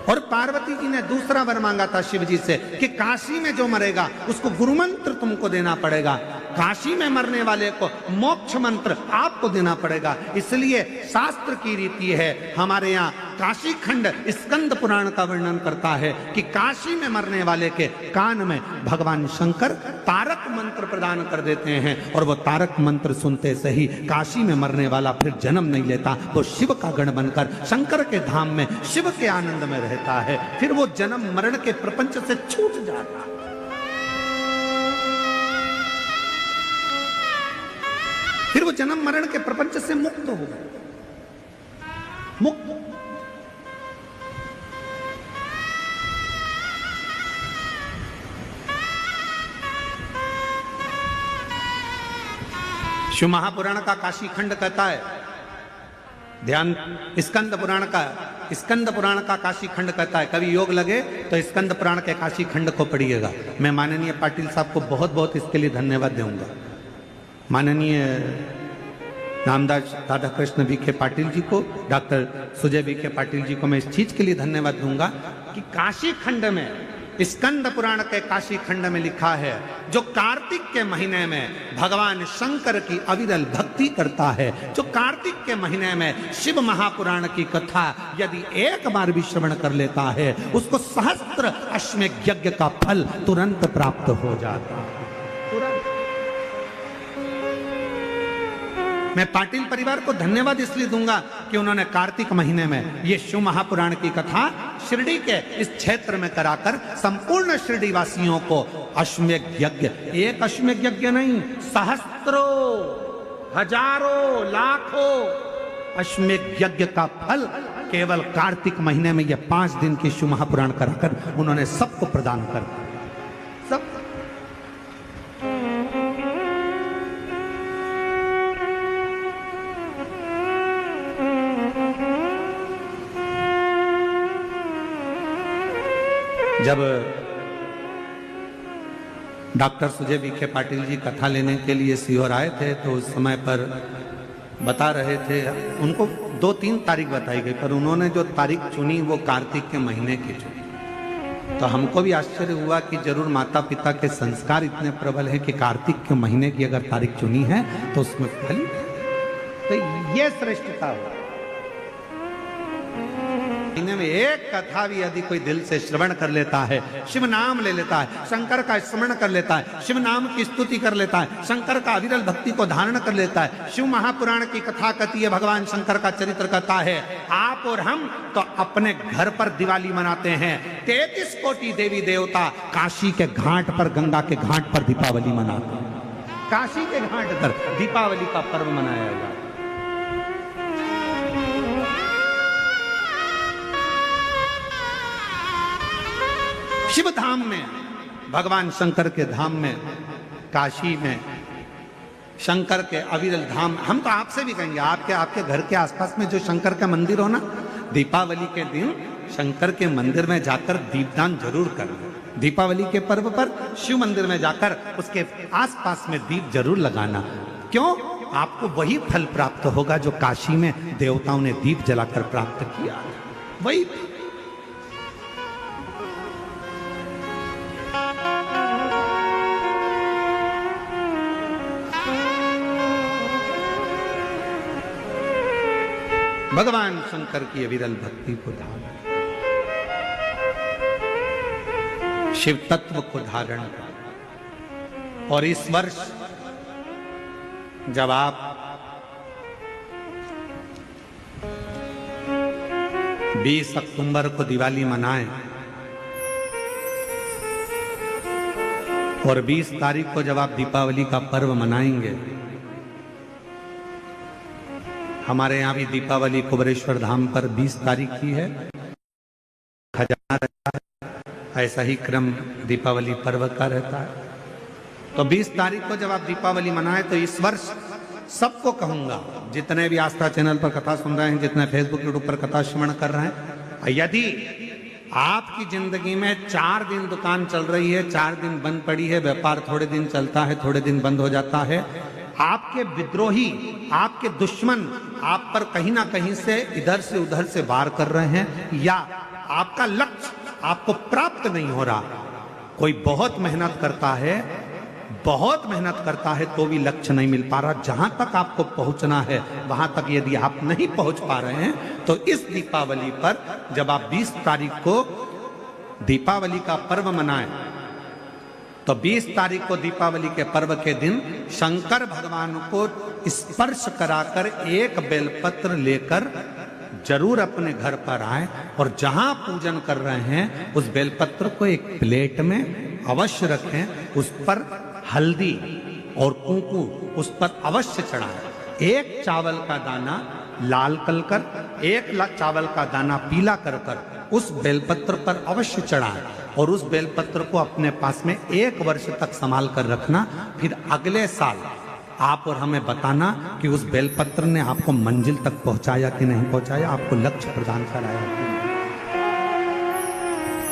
और पार्वती जी ने दूसरा वर मांगा था शिव जी से कि काशी में जो मरेगा उसको गुरु मंत्र तुमको देना पड़ेगा, काशी में मरने वाले को मोक्ष मंत्र आपको देना पड़ेगा। इसलिए शास्त्र की रीति है, हमारे यहाँ काशी खंड स्कंद पुराण का वर्णन करता है कि काशी में मरने वाले के कान में भगवान शंकर तारक मंत्र प्रदान कर देते हैं, और वो तारक मंत्र सुनते से ही काशी में मरने वाला फिर जन्म नहीं लेता, वो शिव का गण बनकर शंकर के धाम में शिव के आनंद में रहता है, फिर वो जन्म मरण के प्रपंच से छूट जाता है। फिर वो जन्म मरण के प्रपंच से मुक्त हो गए, मुक्त। शिव महापुराण का काशी खंड कहता है, ध्यान, स्कंद पुराण का काशी खंड कहता है, कभी योग लगे तो स्कंद पुराण के काशी खंड को पढ़िएगा। मैं माननीय पाटिल साहब को बहुत बहुत इसके लिए धन्यवाद दूंगा। माननीय नामदास राधा कृष्ण विखे पाटिल जी को, डॉक्टर सुजय विखे पाटिल जी को मैं इस चीज के लिए धन्यवाद दूंगा कि काशी खंड में, स्कंद पुराण के काशी खंड में लिखा है, जो कार्तिक के महीने में भगवान शंकर की अविरल भक्ति करता है, जो कार्तिक के महीने में शिव महापुराण की कथा यदि एक बार भी श्रवण कर लेता है, उसको सहस्त्र अश्वमेध यज्ञ का फल तुरंत प्राप्त हो जाता है, तुरंत। मैं पाटिल परिवार को धन्यवाद इसलिए दूंगा कि उन्होंने कार्तिक महीने में ये शिव महापुराण की कथा शिरडी के इस क्षेत्र में कराकर संपूर्ण शिरडी वासियों को अश्वमेध यज्ञ, एक अश्वमेध यज्ञ नहीं, सहस्त्रों, हजारों, लाखों अश्वमेध यज्ञ का फल केवल कार्तिक महीने में ये 5 दिन की शिव महापुराण कराकर उन्होंने सबको प्रदान कर दिया, सब। जब डॉक्टर सुजय विखे पाटिल जी कथा लेने के लिए सीहोर आए थे तो उस समय पर बता रहे थे, उनको 2-3 तारीख बताई गई, पर उन्होंने जो तारीख चुनी वो कार्तिक के महीने की चुनी। तो हमको भी आश्चर्य हुआ कि जरूर माता पिता के संस्कार इतने प्रबल है कि कार्तिक के महीने की अगर तारीख चुनी है तो उसमें फल, तो ये श्रेष्ठता हो। महीने में एक कथा भी यदि कोई दिल से श्रवण कर लेता है, शिव नाम ले लेता है, शंकर का स्मरण कर लेता है, शिव नाम की स्तुति कर लेता है, शंकर का अविरल भक्ति को धारण कर लेता है। शिव महापुराण की कथा कहती है, भगवान शंकर का चरित्र कहता है, आप और हम तो अपने घर पर दिवाली मनाते हैं, 33 कोटि देवी देवता काशी के घाट पर, गंगा के घाट पर दीपावली मनाते हैं, काशी के घाट पर दीपावली का पर्व मनाया जाता है। शिव धाम में, भगवान शंकर के धाम में, काशी में, शंकर के अविरल धाम, हम तो आपसे भी कहेंगे, आपके घर के आसपास में जो शंकर का मंदिर हो ना, दीपावली के दिन शंकर के मंदिर में जाकर दीपदान जरूर करें। दीपावली के पर्व पर शिव मंदिर में जाकर उसके आसपास में दीप जरूर लगाना। क्यों? आपको वही फल प्राप्त होगा जो काशी में देवताओं ने दीप जलाकर प्राप्त किया, वही। भगवान शंकर की अविरल भक्ति को धारण, शिव तत्व को धारण कर। और इस वर्ष जब आप 20 अक्टूबर को दिवाली मनाएं और 20 तारीख को जब आप दीपावली का पर्व मनाएंगे, हमारे यहाँ भी दीपावली कुबेरेश्वर धाम पर 20 तारीख की है, खजाना रहता है, ऐसा ही क्रम दीपावली पर्व का रहता है। तो 20 तारीख को जब आप दीपावली मनाएं तो इस वर्ष सबको कहूंगा, जितने भी आस्था चैनल पर कथा सुन रहे हैं, जितने फेसबुक यूट्यूब पर कथा श्रवण कर रहे हैं, यदि आपकी जिंदगी में 4 दिन दुकान चल रही है, 4 दिन बंद पड़ी है, व्यापार थोड़े दिन चलता है, थोड़े दिन बंद हो जाता है, आपके विद्रोही, आपके दुश्मन आप पर कहीं ना कहीं से इधर से उधर से वार कर रहे हैं, या आपका लक्ष्य आपको प्राप्त नहीं हो रहा। कोई बहुत मेहनत करता है, बहुत मेहनत करता है तो भी लक्ष्य नहीं मिल पा रहा। जहां तक आपको पहुंचना है वहां तक यदि आप नहीं पहुंच पा रहे हैं तो इस दीपावली पर जब आप 20 तारीख को दीपावली का पर्व मनाएं तो 20 तारीख को दीपावली के पर्व के दिन शंकर भगवान को स्पर्श कराकर एक बेलपत्र लेकर जरूर अपने घर पर आए और जहां पूजन कर रहे हैं उस बेलपत्र को एक प्लेट में अवश्य रखें, उस पर हल्दी और कुंकू उस पर अवश्य चढ़ाएं। एक चावल का दाना लाल कर, एक चावल का दाना पीला कर उस बेलपत्र पर अवश्य चढ़ाएं और उस बेलपत्र को अपने पास में 1 वर्ष तक संभाल कर रखना। फिर अगले साल आप और हमें बताना कि उस बेलपत्र ने आपको मंजिल तक पहुंचाया कि नहीं पहुंचाया, आपको लक्ष्य प्रदान कराया कि नहीं।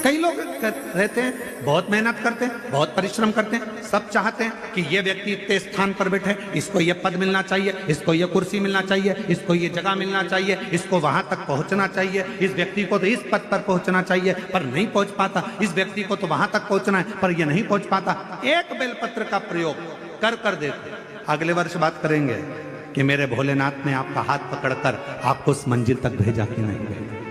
कई लोग रहते हैं, बहुत मेहनत करते हैं, बहुत परिश्रम करते हैं, सब चाहते हैं कि ये व्यक्ति इतने स्थान पर बैठे, इसको ये पद मिलना चाहिए, इसको ये कुर्सी मिलना चाहिए, इसको ये जगह मिलना चाहिए, इसको वहां तक पहुंचना चाहिए, इस व्यक्ति को तो इस पद पर पहुंचना चाहिए पर नहीं पहुंच पाता, इस व्यक्ति को तो वहां तक पहुंचना है पर ये नहीं पहुंच पाता। एक बेलपत्र का प्रयोग कर देते, अगले वर्ष बात करेंगे कि मेरे भोलेनाथ ने आपका हाथ पकड़कर आपको उस मंजिल तक भेजा कि नहीं भेजा।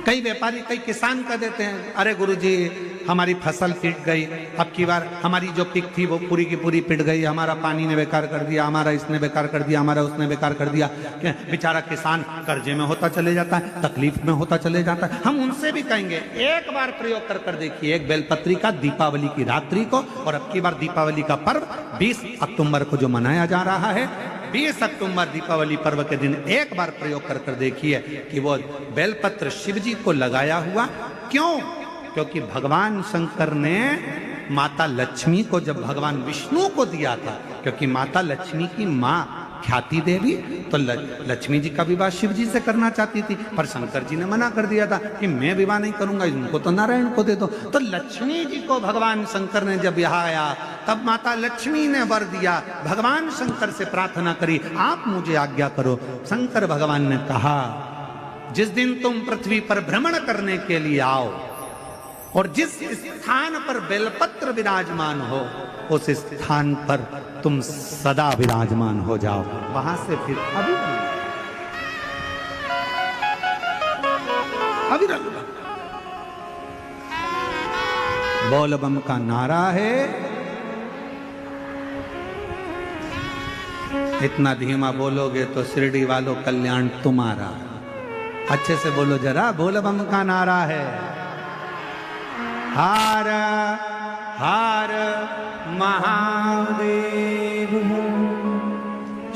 कई व्यापारी, कई किसान कह देते हैं, अरे गुरुजी हमारी फसल पिट गई, अब की बार हमारी जो पिक थी वो पूरी की पूरी पिट गई, हमारा पानी ने बेकार कर दिया, हमारा इसने बेकार कर दिया, हमारा उसने बेकार कर दिया। बेचारा किसान कर्जे में होता चले जाता है, तकलीफ में होता चले जाता है। हम उनसे भी कहेंगे एक बार प्रयोग कर देखिए एक बेलपत्री का दीपावली की रात्रि को, और अब की बार दीपावली का पर्व 20 अक्टूबर को जो मनाया जा रहा है, 20 अक्टूबर दीपावली पर्व के दिन एक बार प्रयोग कर देखिए कि वो बेलपत्र शिव जी को लगाया हुआ। क्यों? क्योंकि भगवान शंकर ने माता लक्ष्मी को जब भगवान विष्णु को दिया था, क्योंकि माता लक्ष्मी की माँ ख्याति देवी तो लक्ष्मी जी का विवाह शिव जी से करना चाहती थी, पर शंकर जी ने मना कर दिया था कि मैं विवाह नहीं करूंगा, इनको तो नारायण को दे दो। तो लक्ष्मी जी को भगवान शंकर ने जब यहाँ आया तब माता लक्ष्मी ने वर दिया, भगवान शंकर से प्रार्थना करी, आप मुझे आज्ञा करो। शंकर भगवान ने कहा, जिस दिन तुम पृथ्वी पर भ्रमण करने के लिए आओ और जिस स्थान पर बेलपत्र विराजमान हो उस स्थान पर तुम सदा विराजमान हो जाओ। वहां से फिर अविरल बोल बम का नारा है। इतना धीमा बोलोगे तो शिरडी वालों कल्याण तुम्हारा। अच्छे से बोलो जरा, बोल बम का नारा है। हर हर महादेव।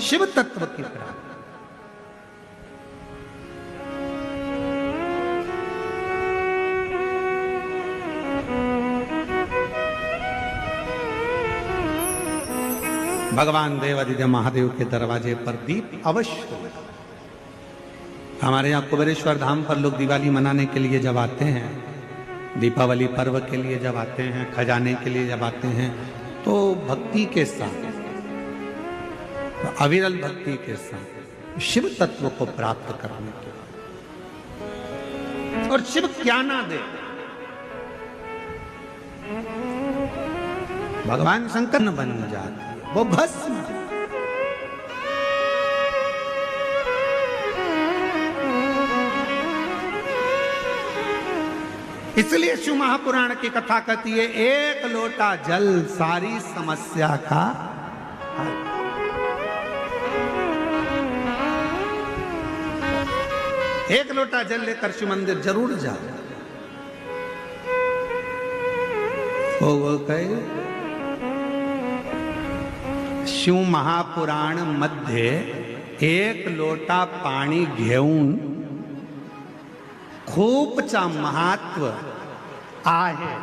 शिव तत्व की प्राप्ति। भगवान देवादिदेव महादेव के दरवाजे पर दीप अवश्य। हमारे यहाँ कुबेरेश्वर धाम पर लोग दिवाली मनाने के लिए जब आते हैं, दीपावली पर्व के लिए जब आते हैं, खजाने के लिए जब आते हैं, तो भक्ति के साथ, तो अविरल भक्ति के साथ शिव तत्व को प्राप्त करने के लिए। और शिव क्या ना दे, भगवान शंकर न बन जाते, वो भस्म। इसलिए शिव महापुराण की कथा कहती है, एक लोटा जल सारी समस्या का हल। एक लोटा जल लेकर शिव मंदिर जरूर जाओ। वो कहे शिव महापुराण मध्ये एक लोटा पाणी घेऊन खूपचा महत्व आहे।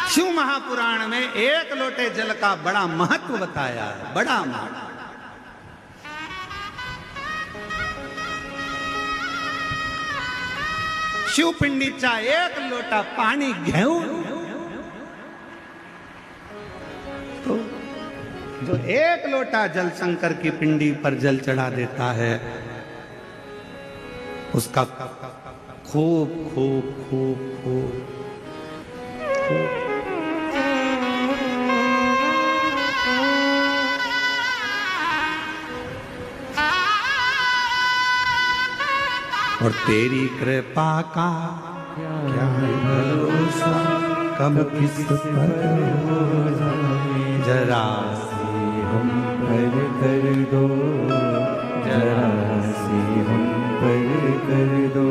शिव महापुराण में एक लोटे जल का बड़ा महत्व बताया है, बड़ा महत्व। शिवपिंडीचा एक लोटा पाणी घेऊन तो जो एक लोटा जल शंकर की पिंडी पर जल चढ़ा देता है, उसका खूब खूब खूब खूब और तेरी कृपा का क्या है भरोसा, कब किस पर हो जाए, जरा सी हम पर कर दो, जरा सी हम पर कर दो।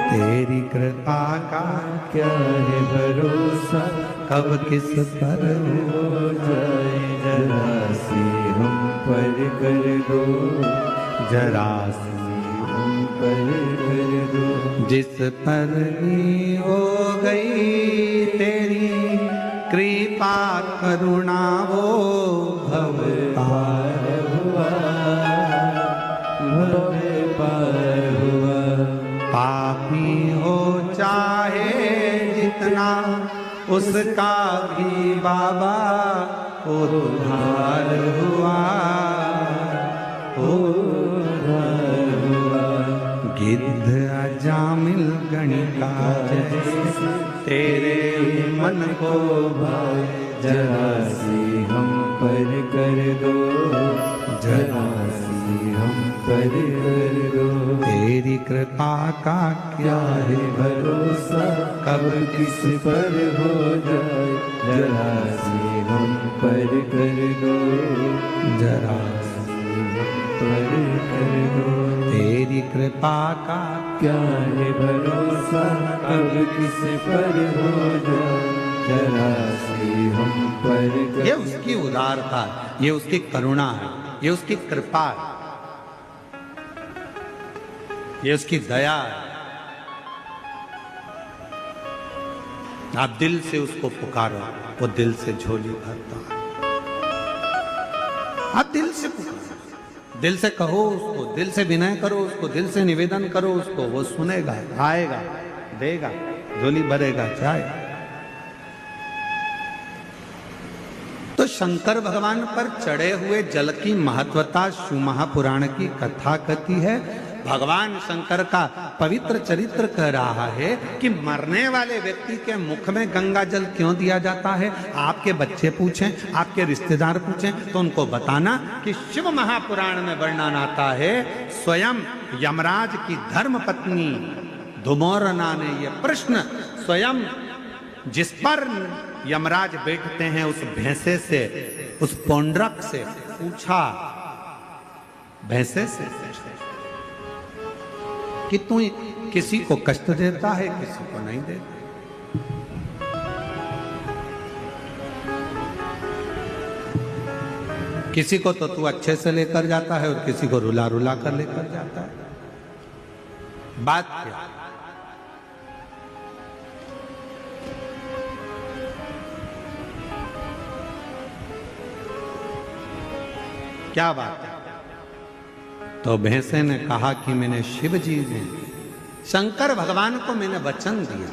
तेरी कृपा का क्या है भरोसा, कब किस पर हो जाए, जरा सी हम पर कर दो, जरा सी पर कर दो। जिस पर ही हो गई तेरी कृपा करुणा, वो भव पार हुआ, भव पार हुआ। पापी हो चाहे जितना, उसका भी बाबा उद्धार हुआ, गिद्ध अजामिल गणिका जैसे तेरे मन को भाए, जरा सी हम पर कर दो, जरा सी हम पर कर दो। तेरी कृपा का क्या है भरोसा, कब किस पर हो जाए, जरा सी हम पर कर दो, जरा सी हम पर कर दो। तेरी कृपा का क्या है भरोसा, कब किस पर हो जाए, जरा सी हम पर कर। ये उसकी उदारता, ये उसकी करुणा है, ये उसकी कृपा है, ये उसकी दया है। आप दिल से उसको पुकारो, वो दिल से झोली भरता है। आप दिल से पुकारो, दिल से कहो उसको, दिल से विनय करो उसको, दिल से निवेदन करो उसको, वो सुनेगा, आएगा, देगा, झोली भरेगा, जाएगा। तो शंकर भगवान पर चढ़े हुए जल की महत्वता शिव महापुराण की कथा कहती है। भगवान शंकर का पवित्र चरित्र कह रहा है कि मरने वाले व्यक्ति के मुख में गंगा जल क्यों दिया जाता है। आपके बच्चे पूछें, आपके रिश्तेदार पूछें तो उनको बताना कि शिव महापुराण में वर्णन आता है, स्वयं यमराज की धर्म पत्नी धुमोरना ने यह प्रश्न स्वयं जिस पर यमराज बैठते हैं उस भैंसे से, उस पौंड्रक से पूछा, भैंसे से कि तू किसी को कष्ट देता है, किसी को नहीं देता। किसी को तो तू अच्छे से लेकर जाता है और किसी को रुला रुला कर लेकर जाता है। बात क्या? क्या बात है? तो भैंसे ने कहा कि मैंने शिव जी ने, शंकर भगवान को मैंने वचन दिया,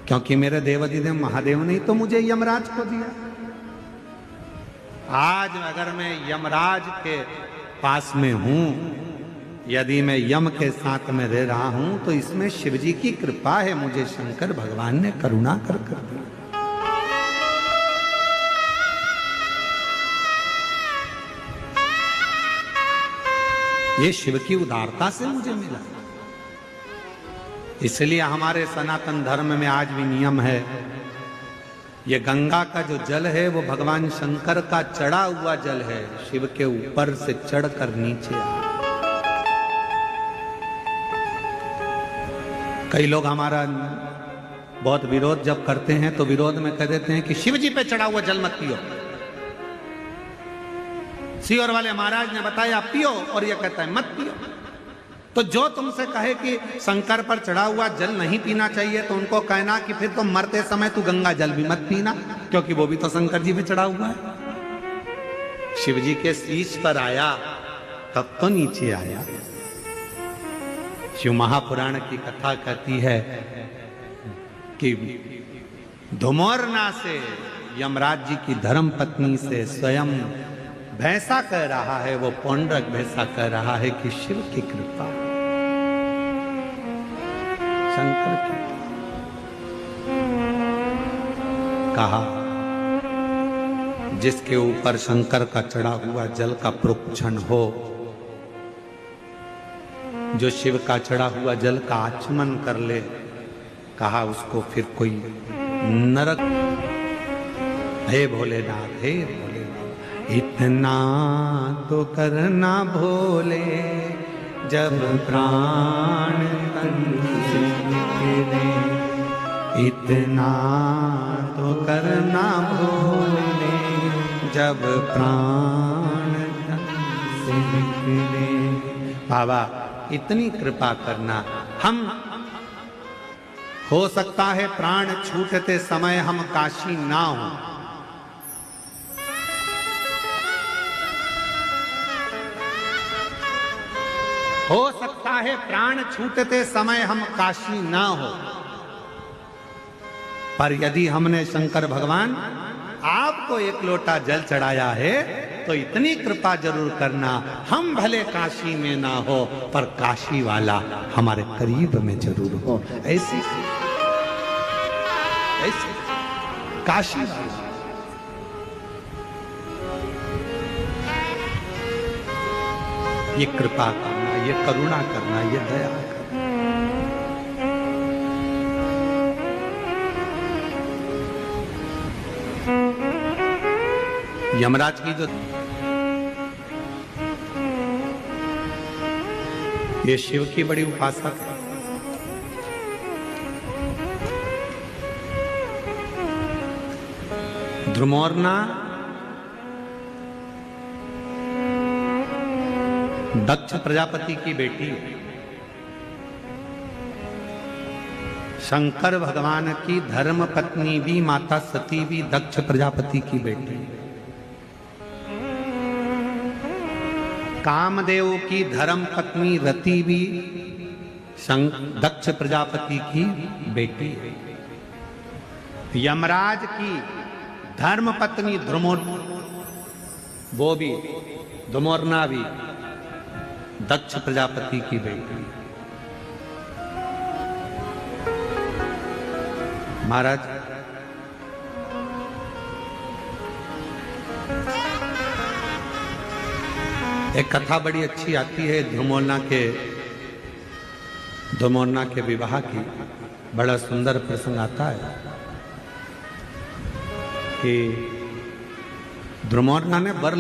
क्योंकि मेरे देवाधिदेव महादेव ने तो मुझे यमराज को दिया। आज अगर मैं यमराज के पास में हूं, यदि मैं यम के साथ में रह रहा हूं, तो इसमें शिव जी की कृपा है, मुझे शंकर भगवान ने करुणा कर दिया। ये शिव की उदारता से मुझे मिला। इसलिए हमारे सनातन धर्म में आज भी नियम है, ये गंगा का जो जल है वो भगवान शंकर का चढ़ा हुआ जल है, शिव के ऊपर से चढ़कर नीचे आ। कई लोग हमारा बहुत विरोध जब करते हैं तो विरोध में कह देते हैं कि शिव जी पे चढ़ा हुआ जल मत पियो। सीहोर वाले महाराज ने बताया पियो, और ये कहता है मत पियो। तो जो तुमसे कहे कि शंकर पर चढ़ा हुआ जल नहीं पीना चाहिए, तो उनको कहना कि फिर तो मरते समय तू गंगा जल भी मत पीना, क्योंकि वो भी तो शंकर जी पे चढ़ा हुआ है। शिव जी के शीश पर आया तब तो नीचे आया। शिव महापुराण की कथा कहती है कि धुमोरना से यमराज जी की धर्म पत्नी से स्वयं भैंसा कह रहा है, वो पौंड्रक भैंसा कह रहा है कि शिव की कृपा, शंकर की कहा जिसके ऊपर शंकर का चढ़ा हुआ जल का प्रोक्षण हो, जो शिव का चढ़ा हुआ जल का आचमन कर ले, कहा उसको फिर कोई नरक। हे भोलेनाथ, हे भोलेनाथ, इतना तो करना भोले जब प्राण तन से निकले, इतना तो करना भोले जब प्राण तन से निकले। बाबा इतनी कृपा करना, हम हो सकता है प्राण छूटते समय हम काशी ना हो सकता है प्राण छूटते समय हम काशी ना हो, पर यदि हमने शंकर भगवान आपको एक लोटा जल चढ़ाया है तो इतनी कृपा जरूर करना, हम भले काशी में ना हो पर काशी वाला हमारे करीब में जरूर हो। ऐसी ऐसी काशी वाला, ये कृपा करना, ये करुणा करना, ये दया करना। यमराज की जो ये शिव की बड़ी उपासक है। ध्रुमोरना दक्ष प्रजापति की बेटी है। शंकर भगवान की धर्म पत्नी भी, माता सती भी दक्ष प्रजापति की बेटी है। कामदेव की धर्म पत्नी रति भी दक्ष प्रजापति की बेटी है। यमराज की धर्म पत्नी वो भी धुमोरना भी दक्ष प्रजापति की बेटी। महाराज एक कथा बड़ी अच्छी आती है धुमोरना के विवाह की। बड़ा सुंदर प्रसंग आता है कि धुमोरना ने वर